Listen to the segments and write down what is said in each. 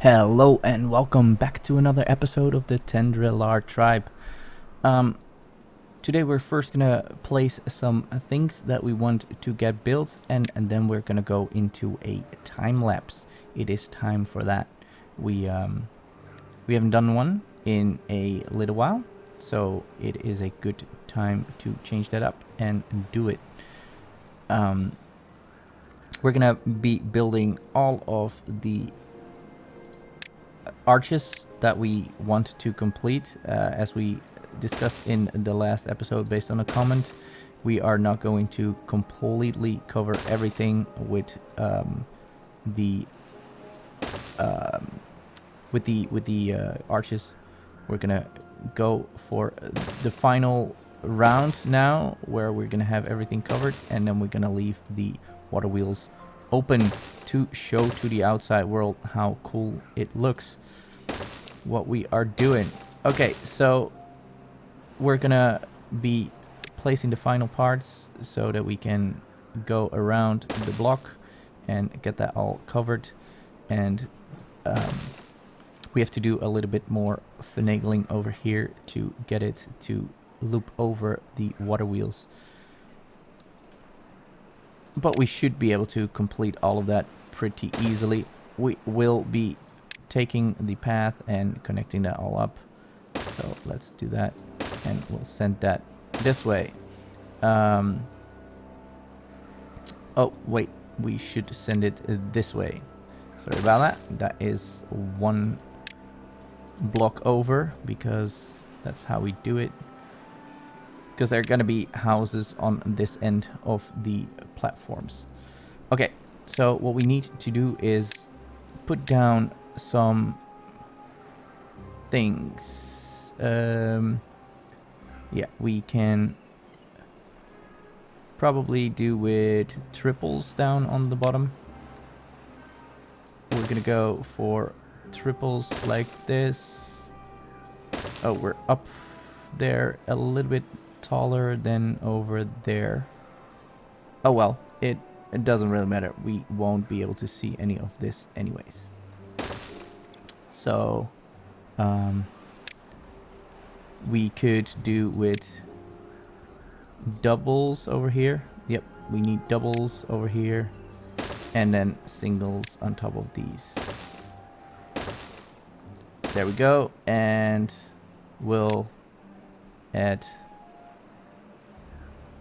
Hello and welcome back to another episode of the Tendrillar Tribe. Today we're first gonna place some things that we want to get built, and then we're gonna go into a time lapse. It is time for that. We haven't done one in a little while, so it is a good time to change that up and do it. We're gonna be building all of the arches that we want to complete. As we discussed in the last episode based on a comment, we are not going to completely cover everything with the arches. We're gonna go for the final round now, where we're gonna have everything covered, and then we're gonna leave the water wheels open to show to the outside world how cool it looks, what we are doing. Okay, so we're gonna be placing the final parts so that we can go around the block and get that all covered, and we have to do a little bit more finagling over here to get it to loop over the water wheels, but we should be able to complete all of that pretty easily. We will be taking the path and connecting that all up, so let's do that, and we'll send that this way. Oh wait, we should send it this way. Sorry about that. That is one block over, because that's how we do it, because there are gonna be houses on this end of the platforms. Okay, so what we need to do is put down some things. Yeah, we can probably do with triples down on the bottom. We're gonna go for triples like this. Oh, we're up there a little bit taller than over there. Oh well, it doesn't really matter. We won't be able to see any of this anyways. So we could do with doubles over here. Yep, we need doubles over here, and then singles on top of these. There we go, and we'll add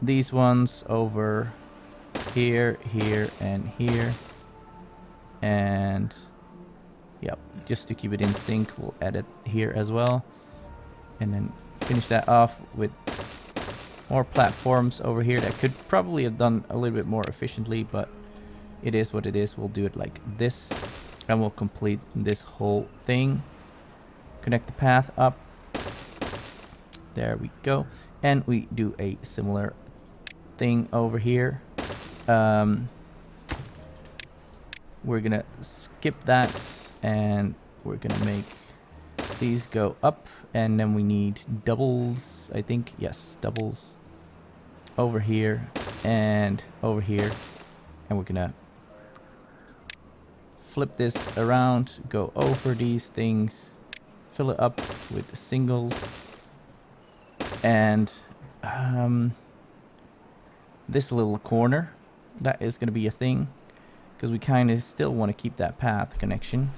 these ones over here, here, and here, and yep, just to keep it in sync, we'll add it here as well, and then finish that off with more platforms over here. That could probably have done a little bit more efficiently, but it is what it is. We'll do it like this, and we'll complete this whole thing. Connect the path up. There we go. And we do a similar thing over here. We're gonna skip that, and we're gonna make these go up, and then we need doubles, I think. Yes, doubles over here and over here, and we're gonna flip this around, go over these things, fill it up with singles, and this little corner, that is going to be a thing, because we kind of still want to keep that path connection,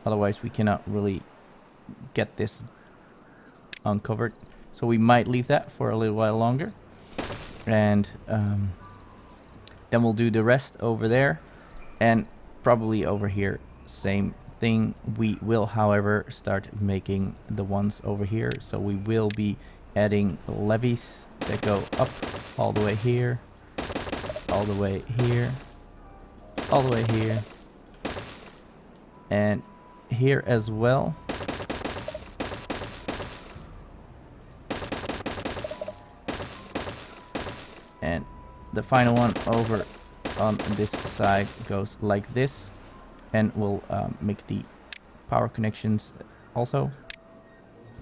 otherwise we cannot really get this uncovered. So we might leave that for a little while longer, and then we'll do the rest over there, and probably over here same thing. We will, however, start making the ones over here, so we will be adding levees that go up all the way here, all the way here, all the way here, and here as well. And the final one over on this side goes like this, and we'll make the power connections also.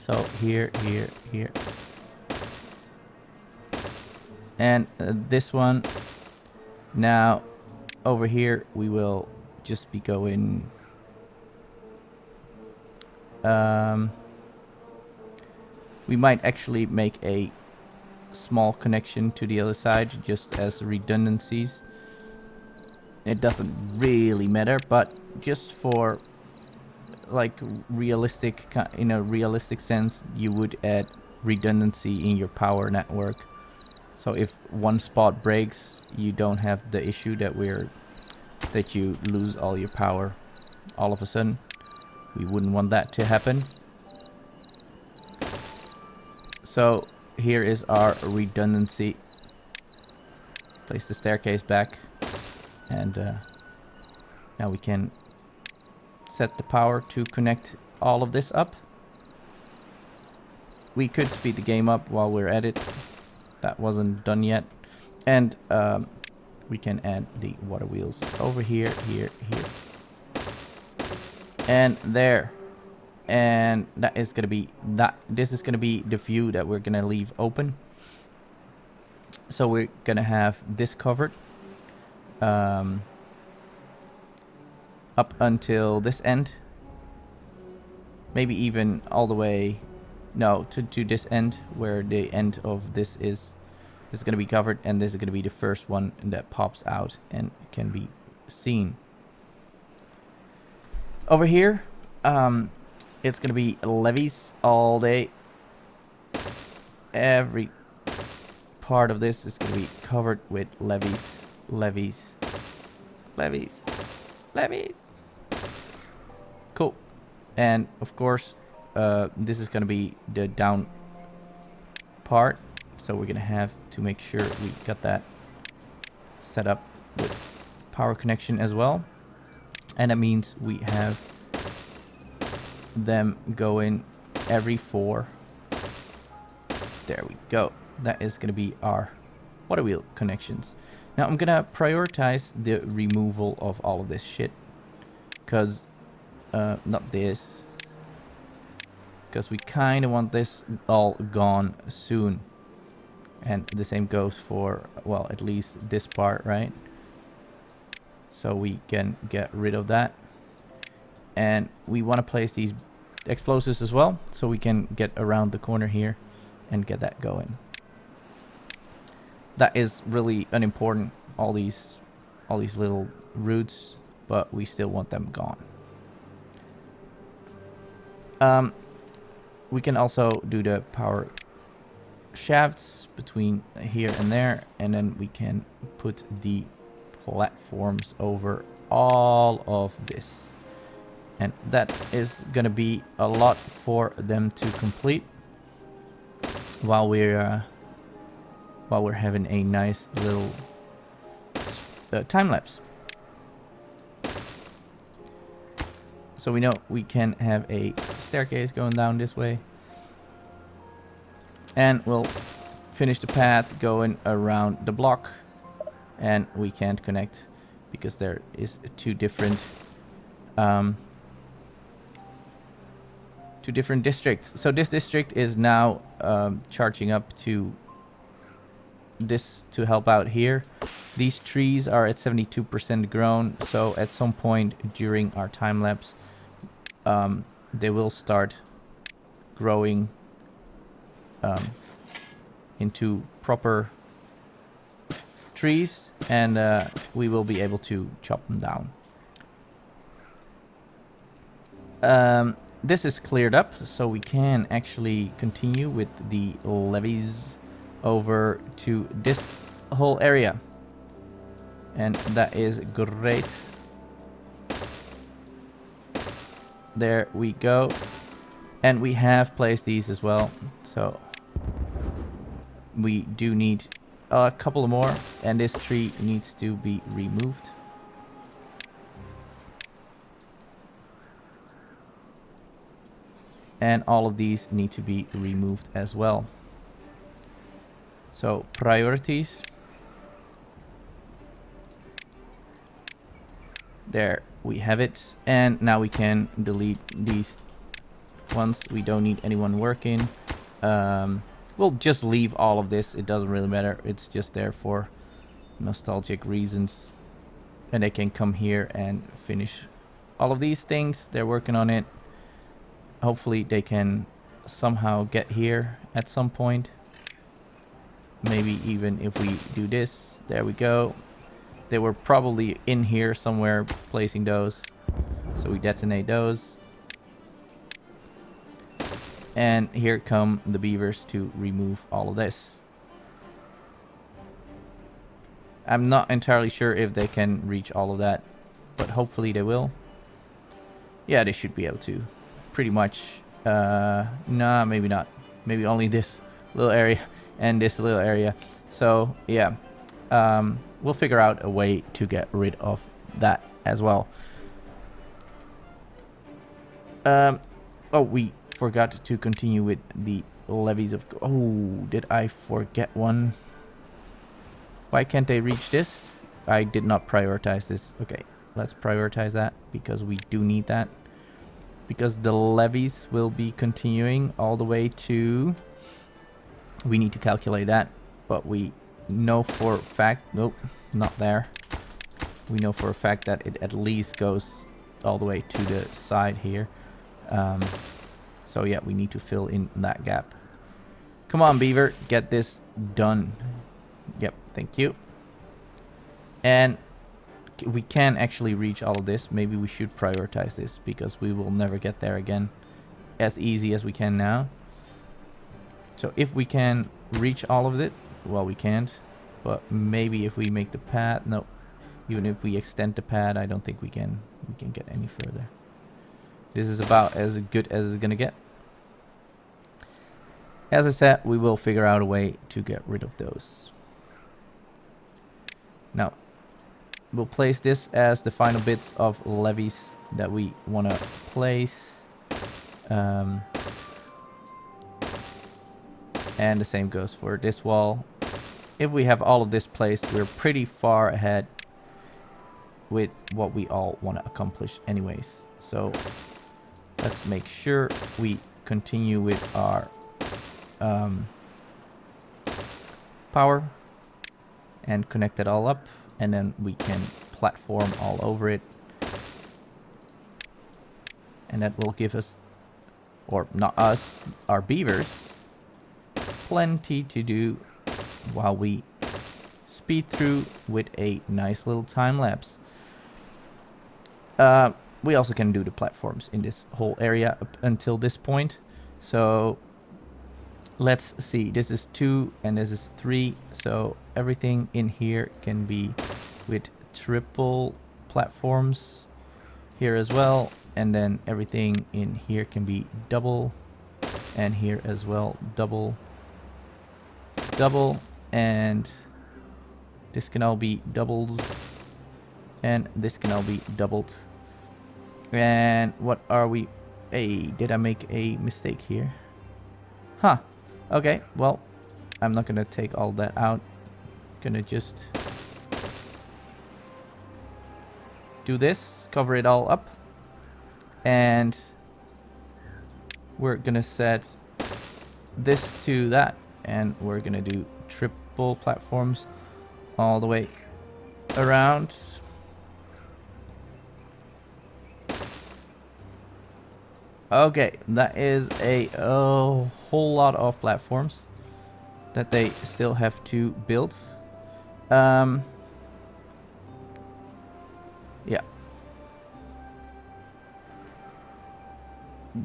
So here, here, here, and this one. Now over here we will just be going We might actually make a small connection to the other side just as redundancies. It doesn't really matter, but just for like realistic, in a realistic sense, you would add redundancy in your power network. So if one spot breaks, you don't have the issue that you lose all your power all of a sudden. We wouldn't want that to happen. So here is our redundancy. Place the staircase back, and now we can set the power to connect all of this up. We could speed the game up while we're at it. That wasn't done yet. And we can add the water wheels over here, here, here. And there. And that is going to be that. This is going to be the view that we're going to leave open. So we're going to have this covered up until this end. Maybe even all the way, no, to this end, where the end of this is going to be covered, and this is going to be the first one that pops out and can be seen. Over here, it's going to be levees all day. Every part of this is going to be covered with levees, levees, levees, levees. Cool. And of course, this is going to be the down part. So we're going to have to make sure we got that set up with power connection as well. And that means we have them going every 4. There we go. That is going to be our water wheel connections. Now I'm going to prioritize the removal of all of this shit. Because, not this. Because we kind of want this all gone soon. And the same goes for, well, at least this part, right? So we can get rid of that. And we want to place these explosives as well, so we can get around the corner here and get that going. That is really unimportant, all these little routes, but we still want them gone. We can also do the power shafts between here and there, and then we can put the platforms over all of this. And that is gonna be a lot for them to complete while we're having a nice little time lapse. So we know we can have a staircase going down this way, and we'll finish the path going around the block, and we can't connect because there is two different districts. So this district is now charging up to this to help out here. These trees are at 72% grown, so at some point during our time lapse they will start growing into proper trees, and we will be able to chop them down. This is cleared up, so we can actually continue with the levees over to this whole area, and that is great. There we go. And we have placed these as well, so we do need a couple more, and this tree needs to be removed. And all of these need to be removed as well. So priorities. There we have it. And now we can delete these ones. We don't need anyone working. We'll just leave all of this. It doesn't really matter. It's just there for nostalgic reasons. And they can come here and finish all of these things. They're working on it. Hopefully they can somehow get here at some point. Maybe even if we do this. There we go. They were probably in here somewhere placing those. So we detonate those. And here come the beavers to remove all of this. I'm not entirely sure if they can reach all of that, but hopefully they will. Yeah, they should be able to. Pretty much. Nah, maybe not. Maybe only this little area and this little area. So, yeah. We'll figure out a way to get rid of that as well. Oh, we forgot to continue with the levies of... Oh, did I forget one? Why can't they reach this? I did not prioritize this. Okay, let's prioritize that because we do need that. Because the levies will be continuing all the way to... We need to calculate that, but we know for a fact... Nope, not there. We know for a fact that it at least goes all the way to the side here. So yeah, we need to fill in that gap. Come on, beaver, get this done. Yep, thank you. And we can actually reach all of this. Maybe we should prioritize this because we will never get there again as easy as we can now. So if we can reach all of it, well, we can't. But maybe if we make the path, no. Even if we extend the pad, I don't think we can get any further. This is about as good as it's gonna get. As I said, we will figure out a way to get rid of those. Now, we'll place this as the final bits of levies that we want to place. And the same goes for this wall. If we have all of this placed, we're pretty far ahead with what we all want to accomplish anyways. So let's make sure we continue with our power and connect it all up, and then we can platform all over it, and that will give us, or not us, our beavers, plenty to do while we speed through with a nice little time lapse. We also can do the platforms in this whole area up until this point. So let's see, this is 2 and this is 3, so everything in here can be with triple platforms here as well, and then everything in here can be double, and here as well double, and this can all be doubles, and this can all be doubled. And what are we... Hey, did I make a mistake here? Huh. Okay, well, I'm not gonna take all that out. Gonna just do this, cover it all up, and we're gonna set this to that, and we're gonna do triple platforms all the way around. Okay, that is a whole lot of platforms that they still have to build. Yeah.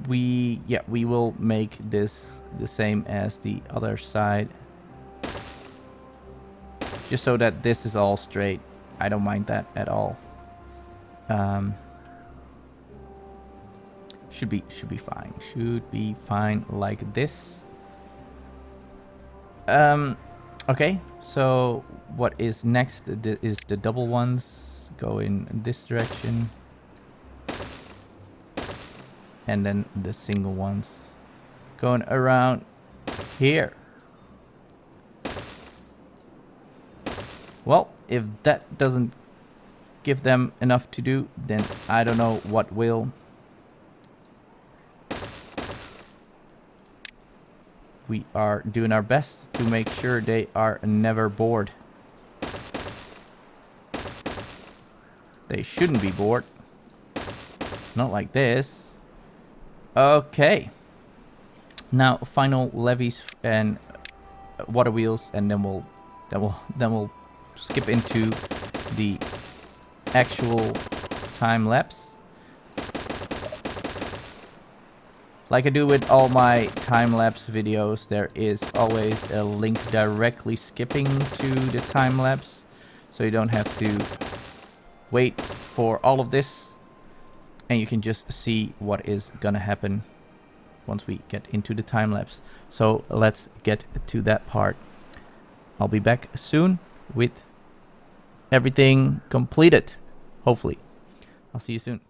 We will make this the same as the other side, just so that this is all straight. I don't mind that at all. Should be fine. Should be fine like this. Okay, so what is next is the double ones go in this direction, and then the single ones going around here. Well, if that doesn't give them enough to do, then I don't know what will. We are doing our best to make sure they are never bored. They shouldn't be bored. Not like this. Okay. Now final levies and water wheels, and then we'll skip into the actual time lapse. Like I do with all my time-lapse videos, there is always a link directly skipping to the time-lapse, so you don't have to wait for all of this, and you can just see what is gonna happen once we get into the time-lapse. So let's get to that part. I'll be back soon with everything completed, hopefully. I'll see you soon.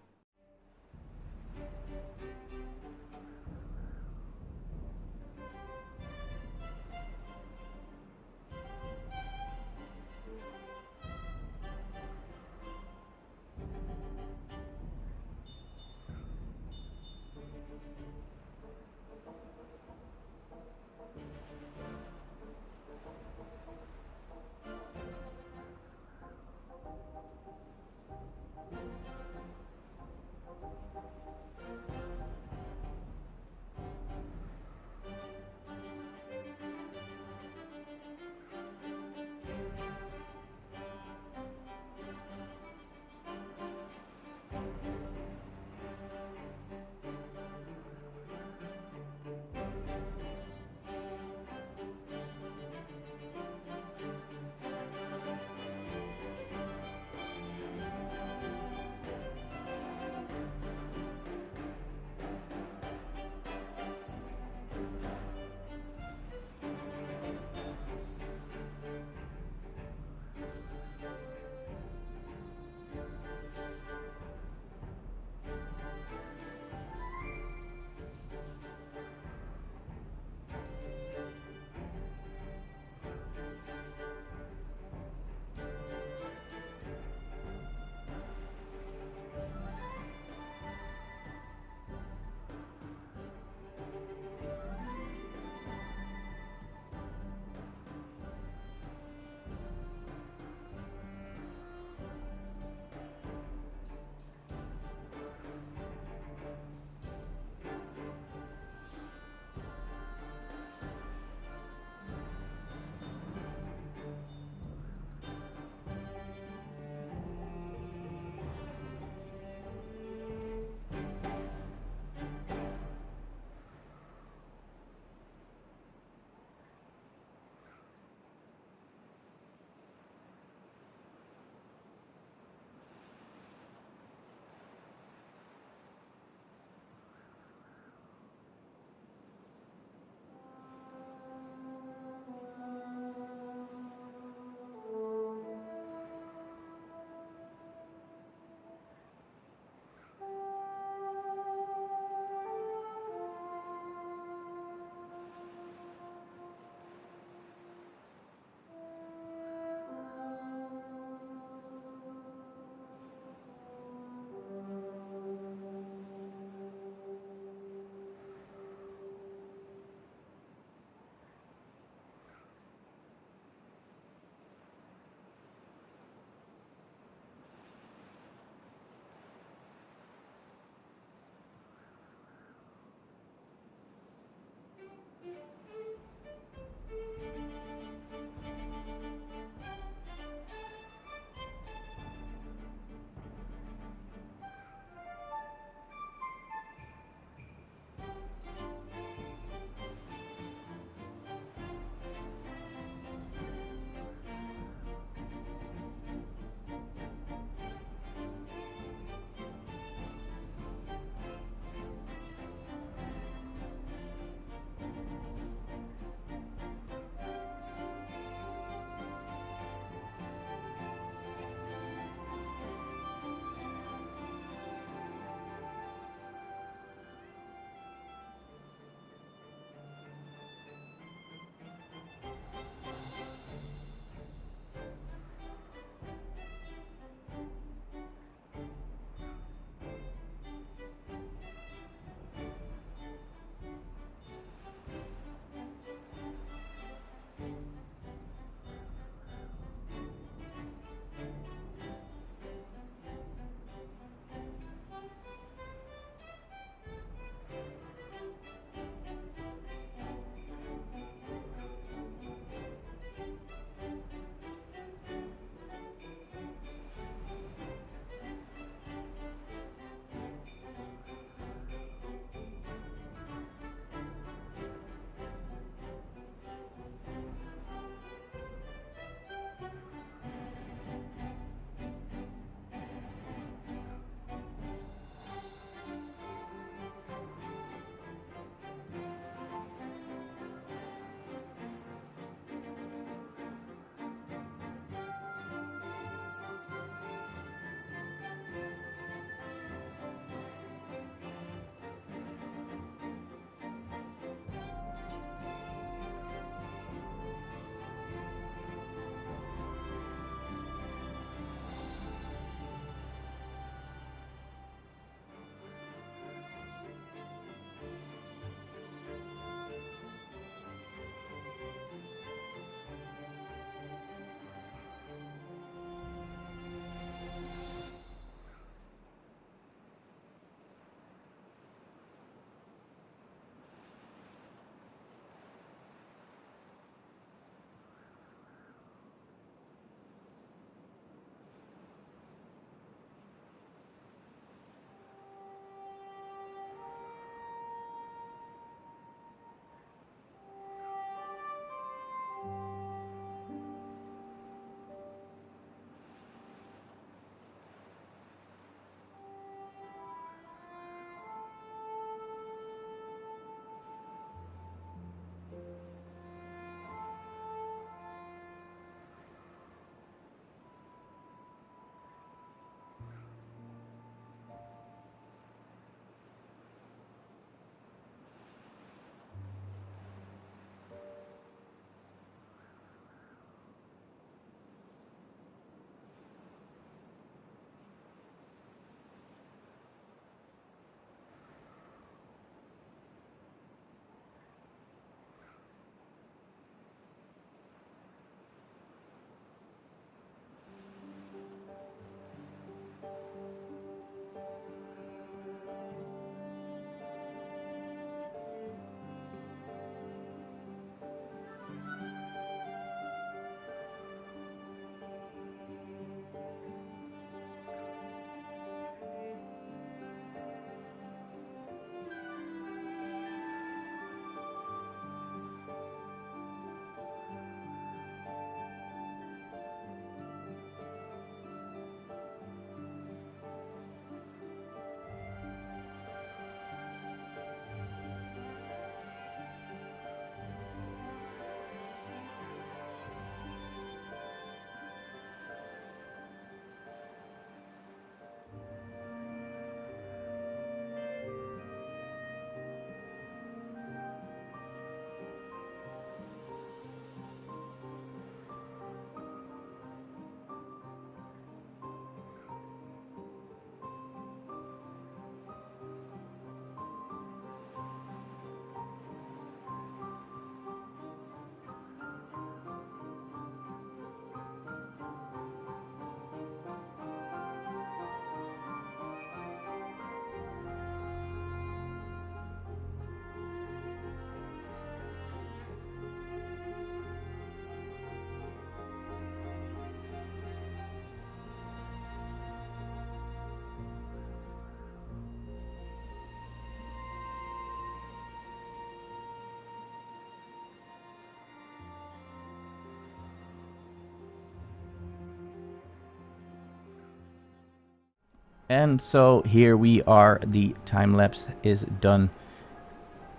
And so here we are, the time lapse is done.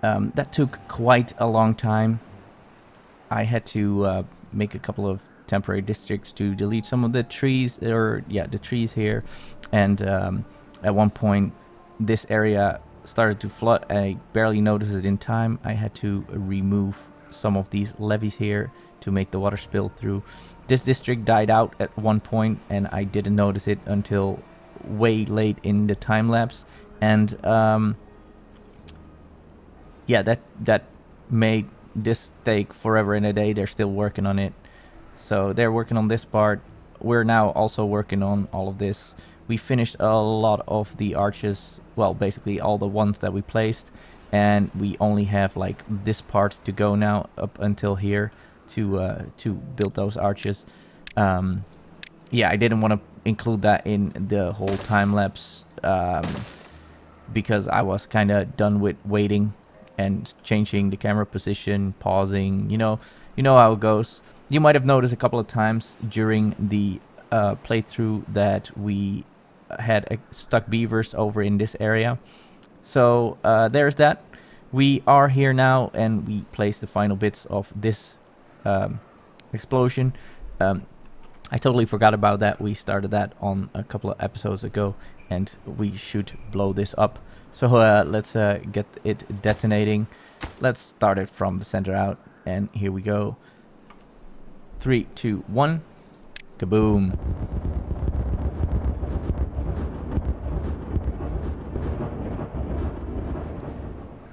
That took quite a long time. I had to make a couple of temporary districts to delete some of the trees, the trees here. And at one point, this area started to flood. I barely noticed it in time. I had to remove some of these levees here to make the water spill through. This district died out at one point, and I didn't notice it until way late in the time lapse. And yeah, that made this take forever and a day. They're still working on it. So they're working on this part. We're now also working on all of this. We finished a lot of the arches, well, basically all the ones that we placed, and we only have like this part to go now up until here to build those arches. Yeah, I didn't want to include that in the whole time lapse because I was kind of done with waiting and changing the camera position, pausing. You know how it goes. You might have noticed a couple of times during the playthrough that we had stuck beavers over in this area. So there's that. We are here now, and we place the final bits of this explosion. I totally forgot about that. We started that on a couple of episodes ago, and we should blow this up. So let's get it detonating. Let's start it from the center out, and here we go. 3, 2, 1. Kaboom.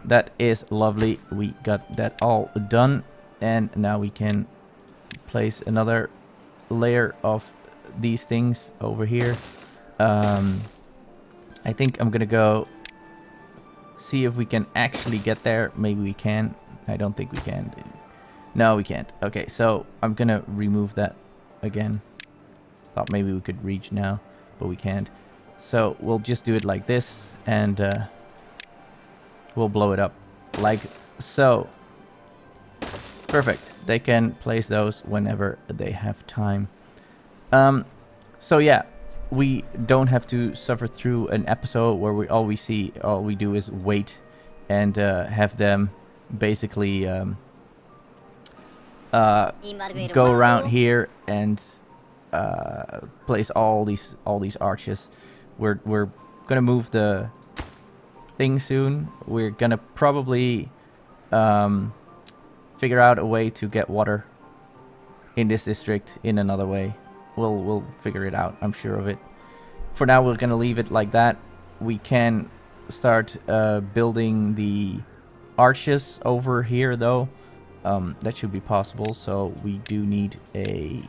That is lovely. We got that all done, and now we can place another layer of these things over here. I think I'm gonna go see if we can actually get there. Maybe we can. I don't think we can. No, we can't. Okay, so I'm gonna remove that again. Thought maybe we could reach now, but we can't. So we'll just do it like this, and we'll blow it up like so. Perfect. They can place those whenever they have time. So yeah, we don't have to suffer through an episode where all we do is wait and have them basically go around here and place all these arches. We're gonna move the thing soon. We're gonna probably figure out a way to get water in this district in another way. We'll figure it out. I'm sure of it. For now, we're gonna leave it like that. We can start building the arches over here, though. That should be possible. So we do need a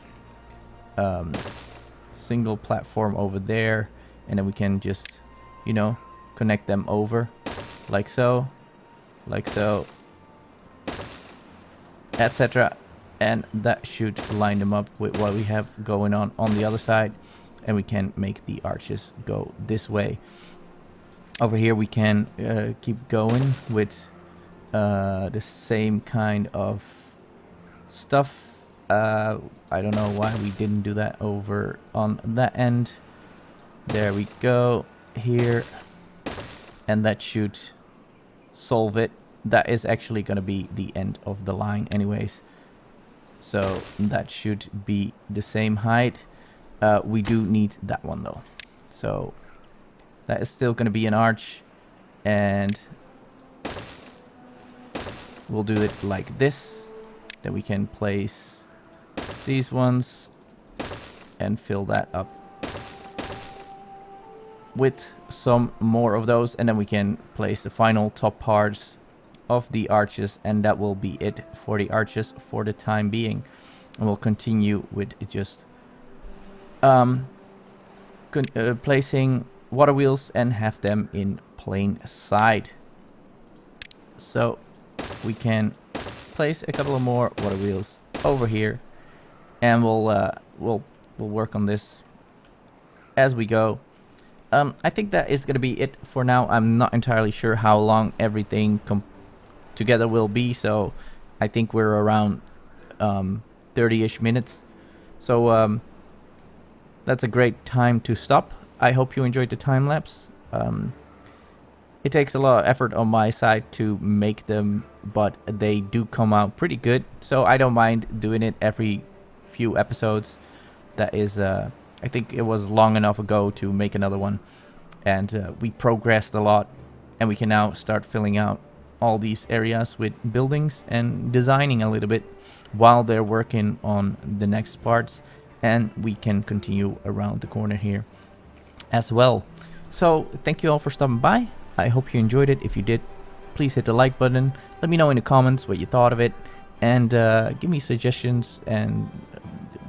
single platform over there, and then we can just, connect them over, like so, etc. And that should line them up with what we have going on the other side, and we can make the arches go this way. Over here we can keep going with the same kind of stuff. I don't know why we didn't do that over on that end. There we go, here, and that should solve it. That is actually going to be the end of the line anyways, so that should be the same height. We do need that one though, so that is still going to be an arch, and we'll do it like this. Then we can place these ones and fill that up with some more of those, and then we can place the final top parts of the arches, and that will be it for the arches for the time being. And we'll continue with just placing water wheels and have them in plain sight. So we can place a couple of more water wheels over here, and we'll work on this as we go. I think that is going to be it for now. I'm not entirely sure how long everything together will be, so I think we're around 30-ish minutes. So that's a great time to stop. I hope you enjoyed the time lapse. It takes a lot of effort on my side to make them, but they do come out pretty good. So I don't mind doing it every few episodes. That is, I think it was long enough ago to make another one. And we progressed a lot, and we can now start filling out all these areas with buildings and designing a little bit while they're working on the next parts. And we can continue around the corner here as well. So thank you all for stopping by. I hope you enjoyed it. If you did, please hit the like button. Let me know in the comments what you thought of it, and give me suggestions and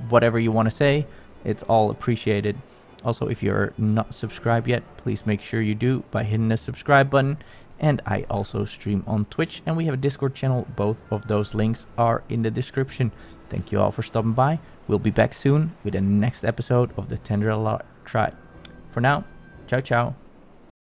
whatever you want to say. It's all appreciated. Also, if you're not subscribed yet, please make sure you do by hitting the subscribe button. And I also stream on Twitch, and we have a Discord channel. Both of those links are in the description. Thank you all for stopping by. We'll be back soon with the next episode of the Tendrillar Tribe. For now, ciao ciao.